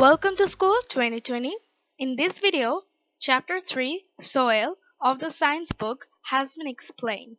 Welcome to School 2020. In this video, Chapter 3 Soil of the Science book has been explained.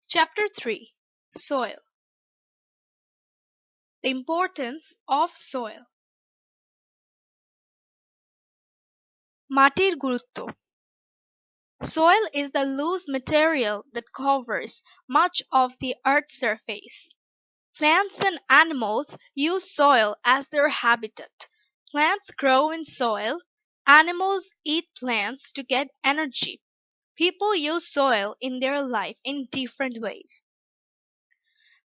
Chapter 3 Soil. The importance of soil. মাটির গুরুত্ব. Soil is the loose material that covers much of the Earth's surface. Plants and animals use soil as their habitat. Plants grow in soil. Animals eat plants to get energy. People use soil in their life in different ways.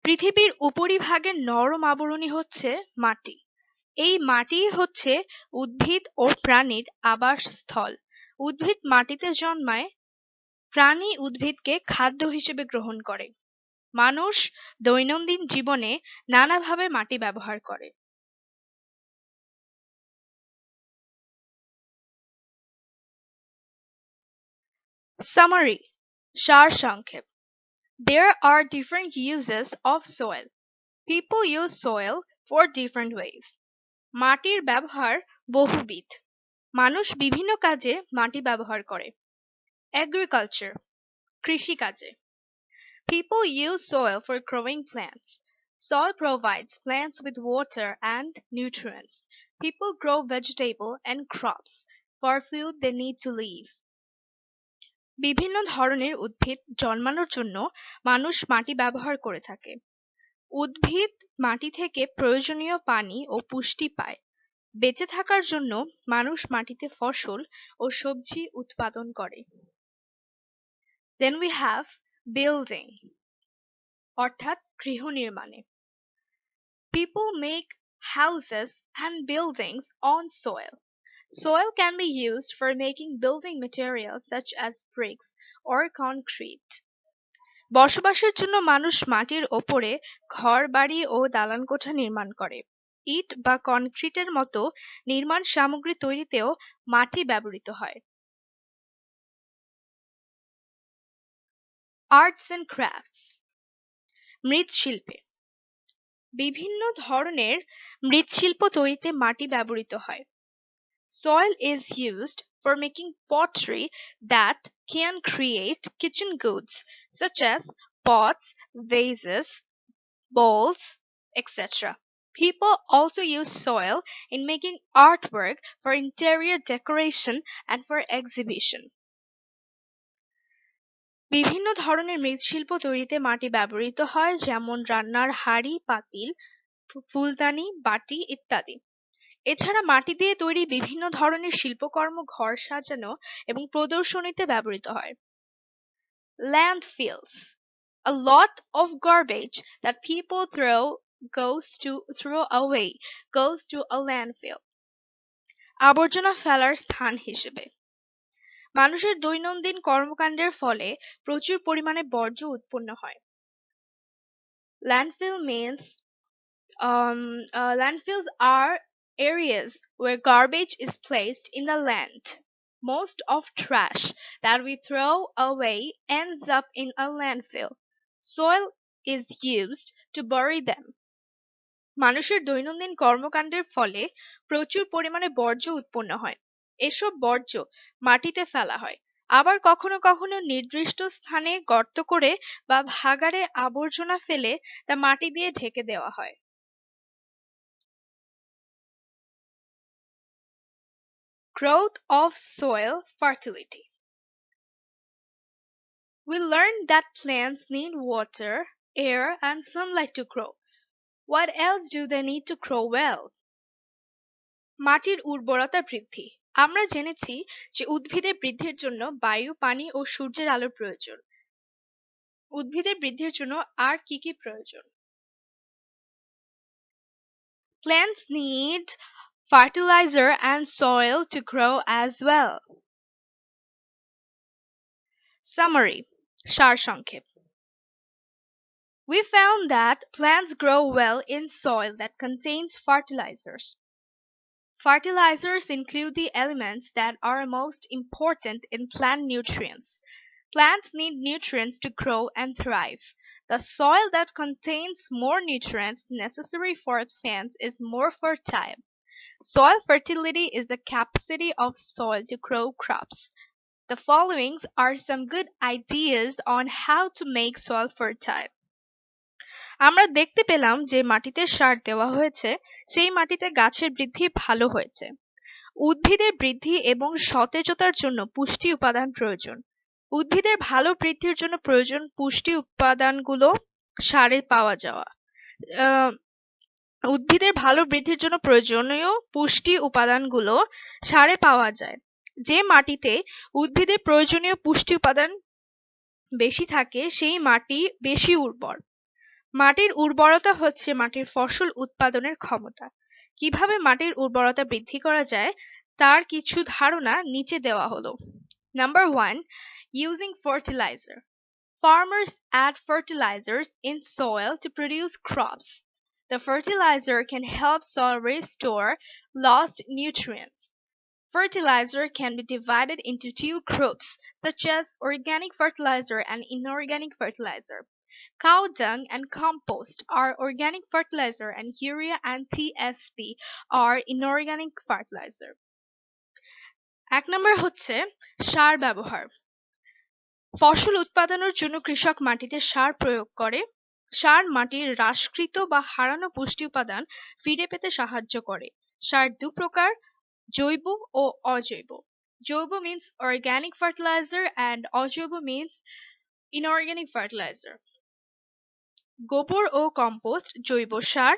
পৃথিবীর উপরিভাগের নরম আবরণী হচ্ছে মাটি। এই মাটিই হচ্ছে উদ্ভিদ ও প্রাণীর আবাসস্থল। উদ্ভিদ মাটিতে জন্মায়, প্রাণী উদ্ভিদকে খাদ্য হিসেবে গ্রহণ করে। মানুষ দৈনন্দিন জীবনে নানাভাবে মাটি ব্যবহার করে। Summary, সারসংক্ষেপ. There are different uses of soil. People use soil for different ways. মাটির ব্যবহার বহুবিধ। মানুষ বিভিন্ন কাজে মাটি ব্যবহার করে। Agriculture, কৃষিকাজে. People use soil for growing plants. Soil provides plants with water and nutrients. People grow vegetables and crops for food they need to live. বিভিন্ন ধরনের উদ্ভিদ জন্মানোর জন্য মানুষ মাটি ব্যবহার করে থাকে। উদ্ভিদ মাটি থেকে প্রয়োজনীয় পানি ও পুষ্টি পায়। বেঁচে থাকার জন্য মানুষ মাটিতে ফসল ও সবজি উৎপাদন করে। Then we have building, অর্থাৎ গৃহ নির্মাণে। People make houses and buildings on soil. Soil can be used for making building materials such as bricks or concrete. বসবাসের জন্য মানুষ মাটির ওপরে ঘর বাড়ি ও দালানকোঠা নির্মাণ করে। ইট বা কনক্রিটের মতো নির্মাণ সামগ্রী তৈরিতেও মাটি ব্যবহৃত হয়। আর্টস এন্ড ক্রাফটস, মৃৎশিল্পে। বিভিন্ন ধরনের মৃৎশিল্প তৈরিতে মাটি ব্যবহৃত হয়। Soil is used for making pottery that can create kitchen goods such as pots, vases, bowls, etc. People also use soil in making artwork for interior decoration and for exhibition. বিভিন্ন ধরনের মৃৎশিল্প তৈরিতে মাটি ব্যবহৃত হয়, যেমন রান্নার হাঁড়ি, পাতিল, ফুলদানি, বাটি ইত্যাদি। এছাড়া মাটি দিয়ে তৈরি বিভিন্ন ধরনের শিল্পকর্ম ঘর সাজানো এবং প্রদর্শনীতে ব্যবহৃত হয়। Landfills, a lot of garbage that people throw away goes to a landfill. আবর্জনা ফেলার স্থান হিসেবে। মানুষের দৈনন্দিন কর্মকাণ্ডের ফলে প্রচুর পরিমাণে বর্জ্য উৎপন্ন হয়। Landfills are areas where garbage is placed in the land. Most of trash that we throw away ends up in a landfill. Soil is used to bury them. মানুষের দৈনন্দিন কর্মকাণ্ডের ফলে প্রচুর পরিমাণে বর্জ্য উৎপন্ন হয়। এসব বর্জ্য মাটিতে ফেলা হয়। আবার কখনো কখনো নির্দিষ্ট স্থানে গর্ত করে বা ভাগাড়ে আবর্জনা ফেলে তা মাটি দিয়ে ঢেকে দেওয়া হয়। Growth of soil fertility. We learned that plants need water, air, and sunlight to grow. What else do they need to grow well? মাটির উর্বরতা বৃদ্ধি। আমরা জেনেছি যে উদ্ভিদের বৃদ্ধির জন্য বায়ু, পানি ও সূর্যের আলোর প্রয়োজন। উদ্ভিদের বৃদ্ধির জন্য আর কি কি প্রয়োজন? Plants need fertilizer and soil to grow as well. Summary, সারসংক্ষেপ. We found that plants grow well in soil that contains fertilizers. Fertilizers include the elements that are most important in plant nutrients. Plants need nutrients to grow and thrive. The soil that contains more nutrients necessary for plants is more fertile. Soil fertility is the capacity of soil to grow crops. The following are some good ideas on how to make soil fertile. আমরা দেখতে পেলাম যে মাটিতে সার দেওয়া হয়েছে সেই মাটিতে গাছের বৃদ্ধি ভালো হয়েছে। উদ্ভিদের বৃদ্ধি এবং সতেজতার জন্য পুষ্টি উপাদান প্রয়োজন। উদ্ভিদের ভালো বৃদ্ধির জন্য প্রয়োজন পুষ্টি উপাদানগুলো সারে পাওয়া যাওয়া। উদ্ভিদের ভালো বৃদ্ধির জন্য প্রয়োজনীয় পুষ্টি উপাদানগুলো সারে পাওয়া যায়। যে মাটিতে উদ্ভিদের প্রয়োজনীয় পুষ্টি উপাদান বেশি থাকে সেই মাটি বেশি উর্বর। মাটির উর্বরতা হচ্ছে মাটির ফসল উৎপাদনের ক্ষমতা। কিভাবে মাটির উর্বরতা বৃদ্ধি করা যায় তার কিছু ধারণা নিচে দেওয়া হলো। Number 1, using fertilizer. Farmers add fertilizers in soil to produce crops. The fertilizer can help soil restore lost nutrients. Fertilizer can be divided into two groups, such as organic fertilizer and inorganic fertilizer. Cow dung and compost are organic fertilizer and urea and TSP are inorganic fertilizer. এক নম্বর হচ্ছে সার ব্যবহার। ফসল উৎপাদনের জন্য কৃষক মাটিতে সার প্রয়োগ করে। সার মাটির হ্রাসকৃত বা হারানো পুষ্টি উপাদান ফিরে পেতে সাহায্য করে। সার দু প্রকার, জৈব ও অজৈব। জৈব means organic fertilizer and অজৈব means inorganic fertilizer. গোবর ও কম্পোস্ট জৈব সার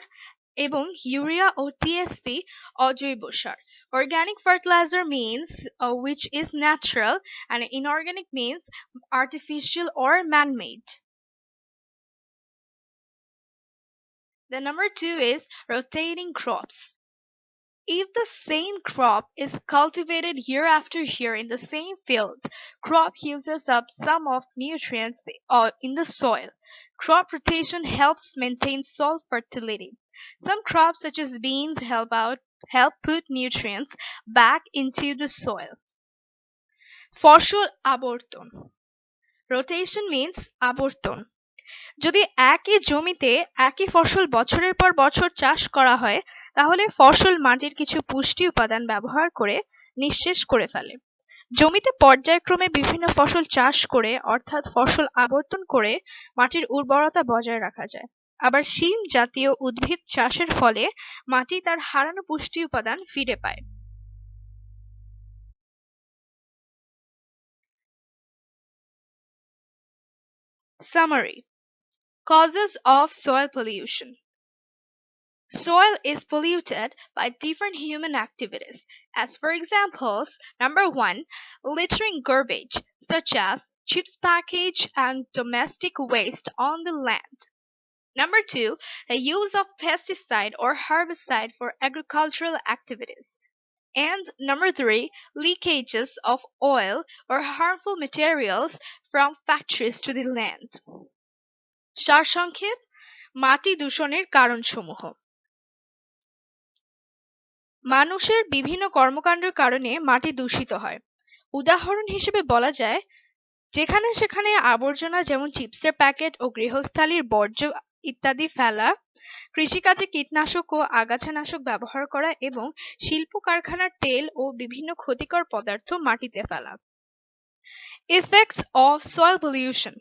এবং ইউরিয়া ও টিএসপি অজৈব সার। Organic fertilizer means which is natural and inorganic means artificial or man-made. The number 2 is rotating crops. If the same crop is cultivated year after year in the same field, crop uses up some of nutrients in the soil. Crop rotation helps maintain soil fertility. Some crops such as beans help put nutrients back into the soil. ফসল আবর্তন. Rotation means আবর্তন. যদি একই জমিতে একই ফসল বছরের পর বছর চাষ করা হয় তাহলে ফসল মাটির কিছু পুষ্টি উপাদান ব্যবহার করে নিঃশেষ করে ফেলে। জমিতে পর্যায়ক্রমে বিভিন্ন ফসল চাষ করে অর্থাৎ ফসল আবর্তন করে মাটির উর্বরতা বজায় রাখা যায়। আবার শিম জাতীয় উদ্ভিদ চাষের ফলে মাটি তার হারানো পুষ্টি উপাদান ফিরে পায়। Summary. Causes of soil pollution. Soil is polluted by different human activities. As for examples, number 1, littering garbage such as chips package and domestic waste on the land. Number 2, the use of pesticide or herbicide for agricultural activities. And number 3, leakages of oil or harmful materials from factories to the land. সারসংক্ষেপ, মাটি দূষণের কারণসমূহ। মানুষের বিভিন্ন কর্মকাণ্ডের কারণে মাটি দূষিত হয়। উদাহরণ হিসেবে বলা যায় যেখানে সেখানে আবর্জনা যেমন চিপসের প্যাকেট ও গৃহস্থালির বর্জ্য ইত্যাদি ফেলা, কৃষিকাজে কীটনাশক ও আগাছানাশক ব্যবহার করা এবং শিল্প কারখানার তেল ও বিভিন্ন ক্ষতিকর পদার্থ মাটিতে ফেলা। Effects of soil pollution.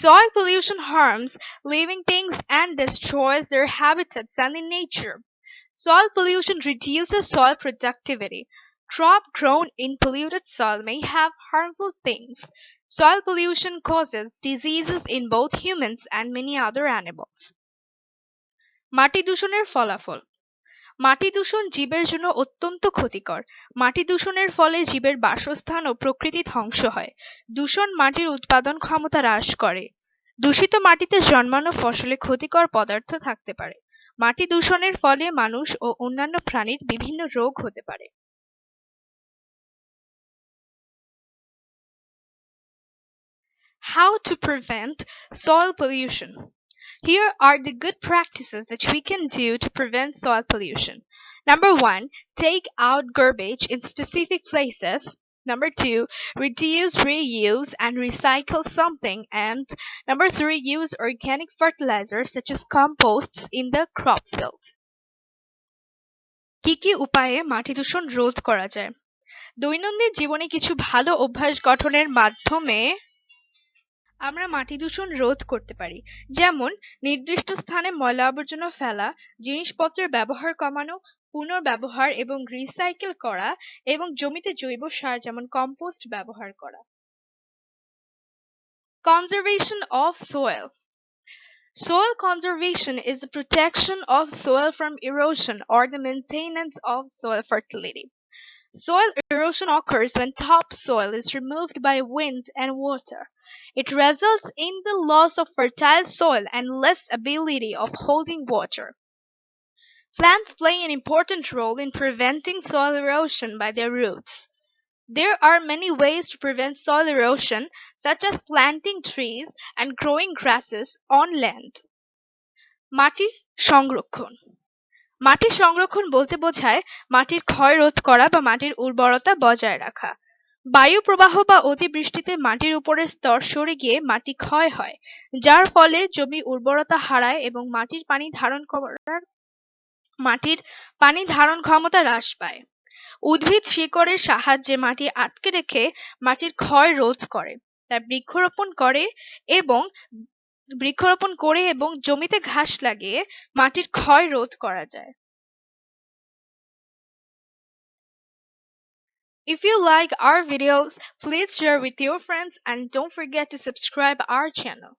Soil pollution harms living things and destroys their habitats and in nature. Soil pollution reduces soil productivity. Crop grown in polluted soil may have harmful things. Soil pollution causes diseases in both humans and many other animals. মাটি দূষণের ফলাফল. মাটি দূষণ জীবের জন্য অত্যন্ত ক্ষতিকর। মাটি দূষণের ফলে জীবের বাসস্থান ও প্রকৃতি ধ্বংস হয়। দূষণ মাটির উৎপাদন ক্ষমতা হ্রাস করে। দূষিত মাটিতে জন্মানো ফসলে ক্ষতিকর পদার্থ থাকতে পারে। মাটি দূষণের ফলে মানুষ ও অন্যান্য প্রাণীর বিভিন্ন রোগ হতে পারে। How to prevent soil pollution. Here are the good practices that we can do to prevent soil pollution. Number 1, take out garbage in specific places. Number two, reduce, reuse, and recycle something. And number three, use organic fertilizers such as composts in the crop field. কি কি উপায়ে মাটি দূষণ রোধ করা যায়? দৈনন্দিন জীবনে কিছু ভালো অভ্যাস গঠনের মাধ্যমে আমরা মাটি দূষণ রোধ করতে পারি। যেমন নির্দিষ্ট স্থানে ময়লা আবর্জনা ফেলা, জিনিসপত্রের ব্যবহার কমানো, পুনর্ব্যবহার এবং রিসাইকেল করা এবং জমিতে জৈব সার যেমন কম্পোস্ট ব্যবহার করা। Conservation of soil. Soil conservation is the protection of soil from erosion or the maintenance of soil fertility. Soil erosion occurs when topsoil is removed by wind and water. It results in the loss of fertile soil and less ability of holding water. Plants play an important role in preventing soil erosion by their roots. There are many ways to prevent soil erosion, such as planting trees and growing grasses on land. মাটি সংরক্ষণ. মাটি সংরক্ষণ বলতে বোঝায় মাটির ক্ষয় রোধ করা বা মাটির উর্বরতা বজায় রাখা। বায়ু প্রবাহ বা অতিবৃষ্টিতে মাটির উপরের স্তর সরে গিয়ে মাটি ক্ষয় হয়, যার ফলে জমি উর্বরতা হারায় এবং মাটির পানি ধারণ ক্ষমতা হ্রাস পায়। উদ্ভিদ শিকড়ের সাহায্যে মাটি আটকে রেখে মাটির ক্ষয় রোধ করে, তাই বৃক্ষরোপণ করে এবং জমিতে ঘাস লাগিয়ে মাটির ক্ষয় রোধ করা যায়। If you like our videos, please share with your friends and don't forget to subscribe our channel.